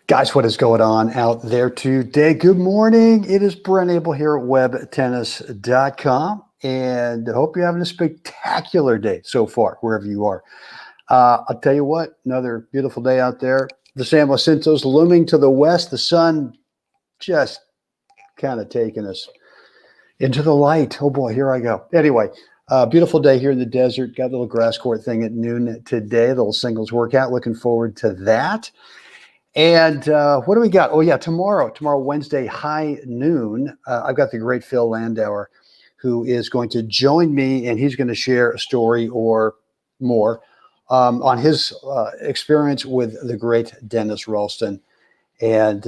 Guys, what is going on out there today? Good morning. It is Brent Abel here at webtennis.com, and I hope you're having a spectacular day so far, wherever you are. I'll tell you what, another beautiful day out there. The San Jacinto's looming to the west. The sun just kind of taking us into the light. Oh boy, here I go. Anyway, beautiful day here in the desert. Got a little grass court thing at noon today, a little singles workout. Looking forward to that. And what do we got? Oh, yeah, tomorrow, Wednesday, high noon, I've got the great Phil Landauer, who is going to join me, and he's going to share a story or more on his experience with the great Dennis Ralston. And,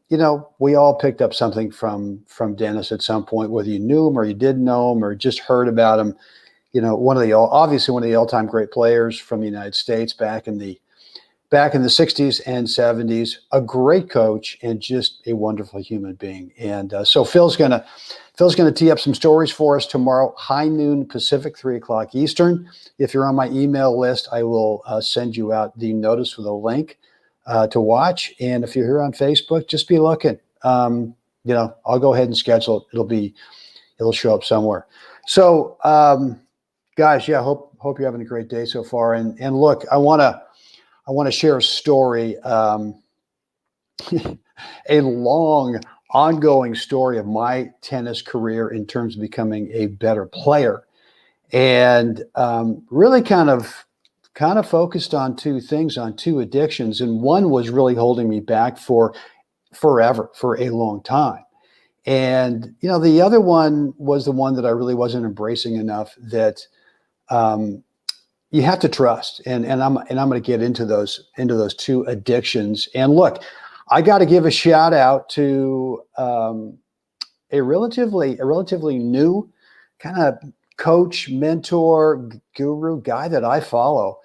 you know, we all picked up something from Dennis at some point, whether you knew him or you didn't know him or just heard about him. You know, obviously one of the all-time great players from the United States back in the 60s and 70s, a great coach and just a wonderful human being. And so Phil's gonna tee up some stories for us tomorrow, high noon Pacific, 3 o'clock Eastern. If you're on my email list, I will send you out the notice with a link to watch. And if you're here on Facebook, just be looking. You know, I'll go ahead and schedule it. It'll show up somewhere. So, guys, yeah, hope you're having a great day so far. And look, I want to share a story, a long, ongoing story of my tennis career in terms of becoming a better player, and really kind of focused on two things, on two addictions, and one was really holding me back for forever, for a long time. And you know, the other one was the one that I really wasn't embracing enough. That you have to trust, and I'm going to get into those two addictions. And look, I got to give a shout out to a relatively new kind of coach, mentor, guru guy that I follow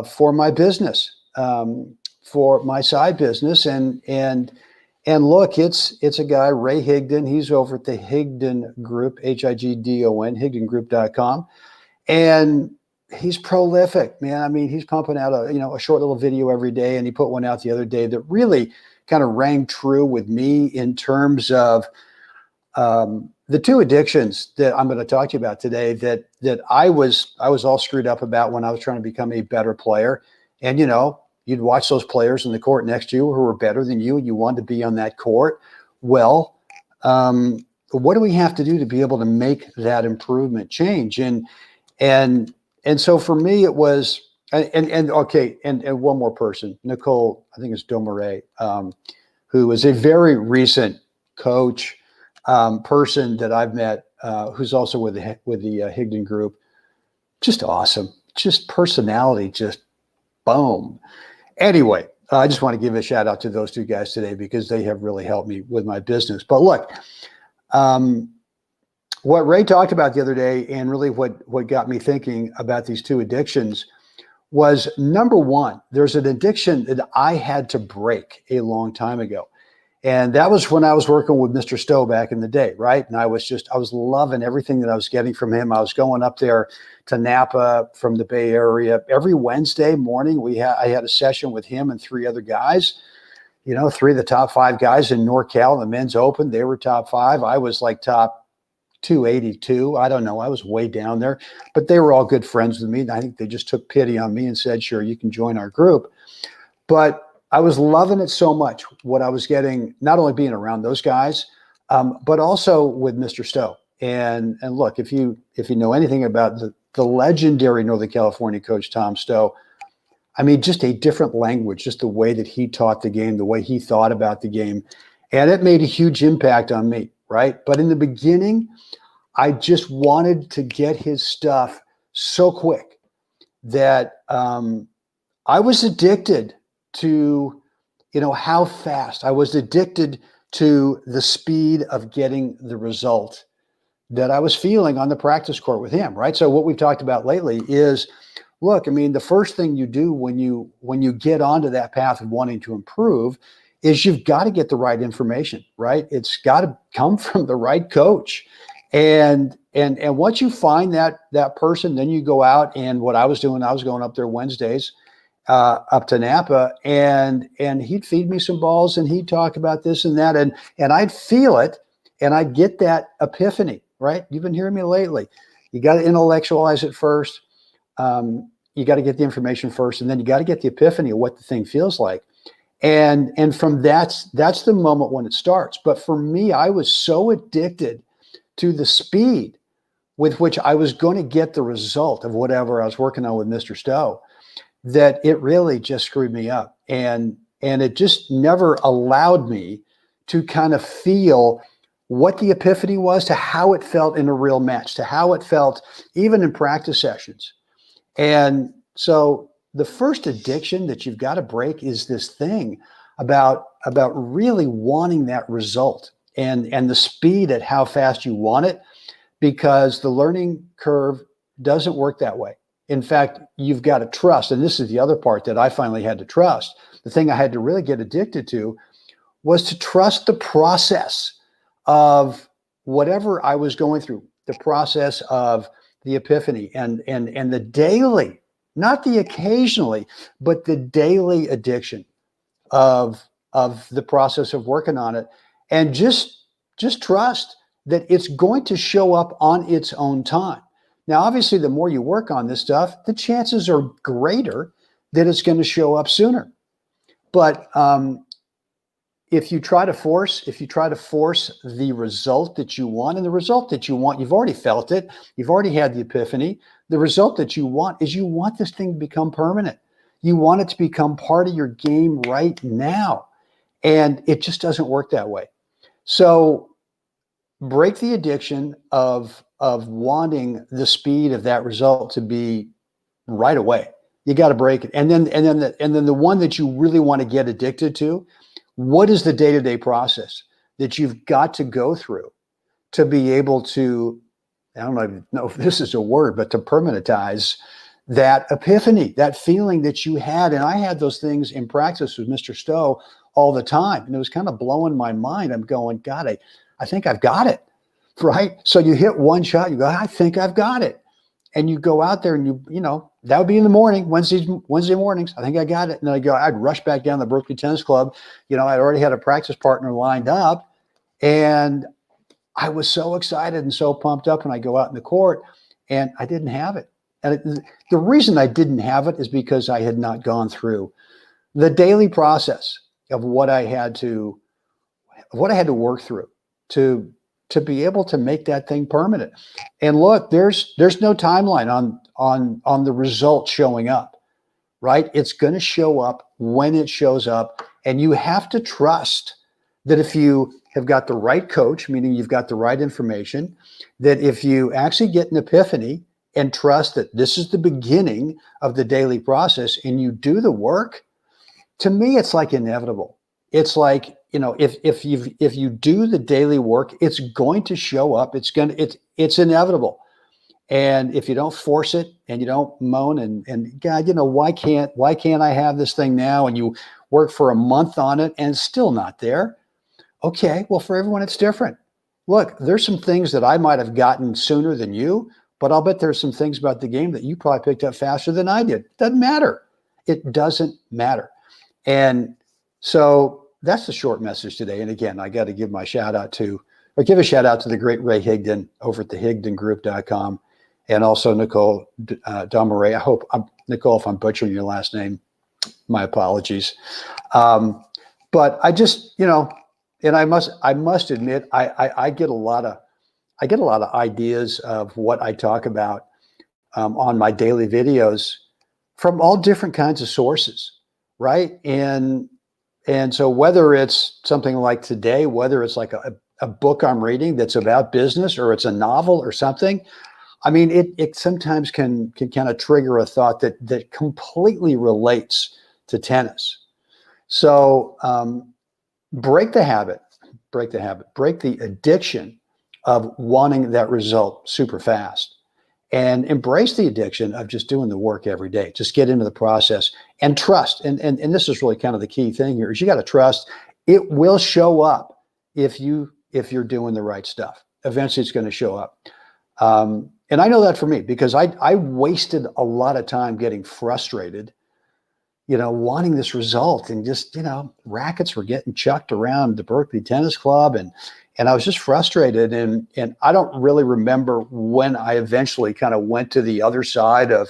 for my business, for my side business, and look, it's a guy, Ray Higdon. He's over at the Higdon Group, Higdon, HigdonGroup.com, and he's prolific, man. I mean, he's pumping out a short little video every day, and he put one out the other day that really kind of rang true with me in terms of the two addictions that I'm going to talk to you about today that I was all screwed up about when I was trying to become a better player. And, you know, you'd watch those players in the court next to you who were better than you, and you wanted to be on that court. Well, what do we have to do to be able to make that improvement change? And so for me, it was, and one more person, Nicole, I think it's Domaray, who is a very recent coach, person that I've met, who's also with the Higdon Group. Just awesome, just personality, just boom. Anyway, I just want to give a shout out to those two guys today because they have really helped me with my business. But look, what Ray talked about the other day, and really what got me thinking about these two addictions, was number one, there's an addiction that I had to break a long time ago. And that was when I was working with Mr. Stowe back in the day, right? And I was loving everything that I was getting from him. I was going up there to Napa from the Bay Area every Wednesday morning. I had a session with him and three other guys, you know, three of the top 5 guys in NorCal, the men's open. They were top 5. I was like top 282. I don't know. I was way down there, but they were all good friends with me. And I think they just took pity on me and said, sure, you can join our group. But I was loving it so much, what I was getting, not only being around those guys, but also with Mr. Stowe. And look, if you know anything about the legendary Northern California coach, Tom Stowe, I mean, just a different language, just the way that he taught the game, the way he thought about the game. And it made a huge impact on me. Right. But in the beginning, I just wanted to get his stuff so quick that I was addicted to, you know, how fast. I was addicted to the speed of getting the result that I was feeling on the practice court with him. Right. So what we've talked about lately is, look, I mean, the first thing you do when you get onto that path of wanting to improve is you've got to get the right information, right? It's got to come from the right coach. And once you find that person, then you go out, and what I was doing, I was going up there Wednesdays up to Napa, and he'd feed me some balls, and he'd talk about this and that, and I'd feel it, and I'd get that epiphany. Right? You've been hearing me lately. You got to intellectualize it first. You got to get the information first, and then you got to get the epiphany of what the thing feels like. And from that's the moment when it starts. But for me, I was so addicted to the speed with which I was going to get the result of whatever I was working on with Mr. Stowe, that it really just screwed me up. And it just never allowed me to kind of feel what the epiphany was, to how it felt in a real match, to how it felt even in practice sessions. And so the first addiction that you've got to break is this thing about really wanting that result and the speed at how fast you want it, because the learning curve doesn't work that way. In fact, you've got to trust, and this is the other part that I finally had to trust. The thing I had to really get addicted to was to trust the process of whatever I was going through, the process of the epiphany and the daily, not the occasionally, but the daily addiction of the process of working on it. And just trust that it's going to show up on its own time. Now, obviously, the more you work on this stuff, the chances are greater that it's going to show up sooner. But if you try to force the result that you want, and the result that you want, you've already felt it, you've already had the epiphany. The result that you want is you want this thing to become permanent. You want it to become part of your game right now. And it just doesn't work that way. So break the addiction of wanting the speed of that result to be right away. You got to break it. And then the one that you really want to get addicted to, what is the day-to-day process that you've got to go through to be able to, I don't even know if this is a word, but to permanentize that epiphany, that feeling that you had. And I had those things in practice with Mr. Stowe all the time. And it was kind of blowing my mind. I'm going, God, I think I've got it, right? So you hit one shot, you go, I think I've got it. And you go out there and you know, that would be in the morning, Wednesday mornings. I think I got it. And then I'd rush back down to the Berkeley Tennis Club. You know, I'd already had a practice partner lined up, and I was so excited and so pumped up when I go out in the court, and I didn't have it. And the reason I didn't have it is because I had not gone through the daily process of what I had to work through to be able to make that thing permanent. And look, there's no timeline on the result showing up, right? It's going to show up when it shows up. And you have to trust that if you have got the right coach, meaning you've got the right information, that if you actually get an epiphany and trust that this is the beginning of the daily process and you do the work, to me, it's like inevitable. It's like, you know, if you do the daily work, it's going to show up. It's inevitable. And if you don't force it and you don't moan and God, you know, why can't I have this thing now? And you work for a month on it and it's still not there. Okay, well, for everyone, it's different. Look, there's some things that I might have gotten sooner than you, but I'll bet there's some things about the game that you probably picked up faster than I did. Doesn't matter. It doesn't matter. And so that's the short message today. And again, I got to give a shout out to the great Ray Higdon over at the HigdonGroup.com, and also Nicole Domeray. I hope, Nicole, if I'm butchering your last name, my apologies. But I just, you know, and I must admit, I get a lot of ideas of what I talk about on my daily videos from all different kinds of sources, right? And so whether it's something like today, whether it's like a book I'm reading that's about business, or it's a novel or something, I mean, it sometimes can kind of trigger a thought that completely relates to tennis. So break the habit, break the addiction of wanting that result super fast, and embrace the addiction of just doing the work every day. Just get into the process and trust. And this is really kind of the key thing here, is you got to trust it will show up if you're doing the right stuff. Eventually it's going to show up. And I know that for me, because I wasted a lot of time getting frustrated wanting this result, and just, rackets were getting chucked around the Berkeley Tennis Club, and I was just frustrated. And I don't really remember when I eventually kind of went to the other side of,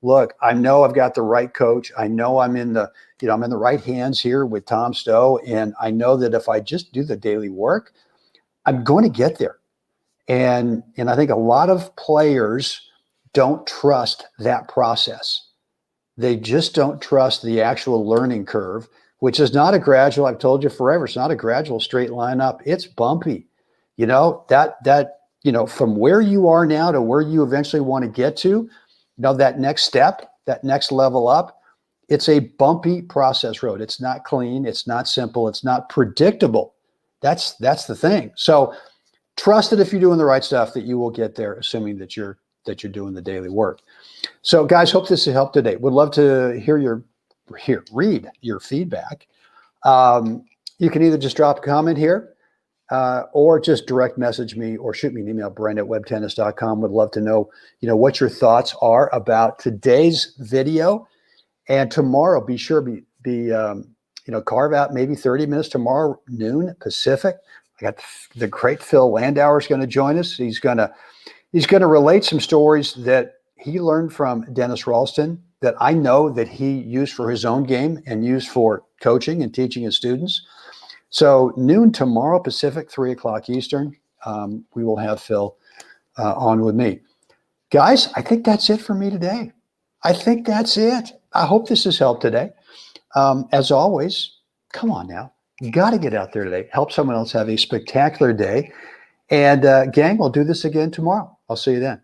look, I know I've got the right coach. I know I'm in the, I'm in the right hands here with Tom Stowe. And I know that if I just do the daily work, I'm going to get there. And I think a lot of players don't trust that process. They just don't trust the actual learning curve, which is not a gradual. I've told you forever, it's not a gradual straight line up. It's bumpy. From where you are now to where you eventually want to get to, that next step, that next level up, it's a bumpy process road. It's not clean. It's not simple. It's not predictable. That's the thing. So trust that if you're doing the right stuff, that you will get there, assuming that you're doing the daily work. So guys, hope this has helped today. Would love to read your feedback. You can either just drop a comment here, or just direct message me or shoot me an email, brent@webtennis.com. Would love to know, what your thoughts are about today's video. And tomorrow, be sure carve out maybe 30 minutes tomorrow, noon Pacific. I got the great Phil Landauer is going to join us. He's going to relate some stories that he learned from Dennis Ralston that I know that he used for his own game and used for coaching and teaching his students. So noon tomorrow Pacific, 3 o'clock Eastern, we will have Phil on with me. Guys, I think that's it for me today. I think that's it. I hope this has helped today. As always, come on now. You got to get out there today. Help someone else have a spectacular day. And gang, we'll do this again tomorrow. I'll see you then.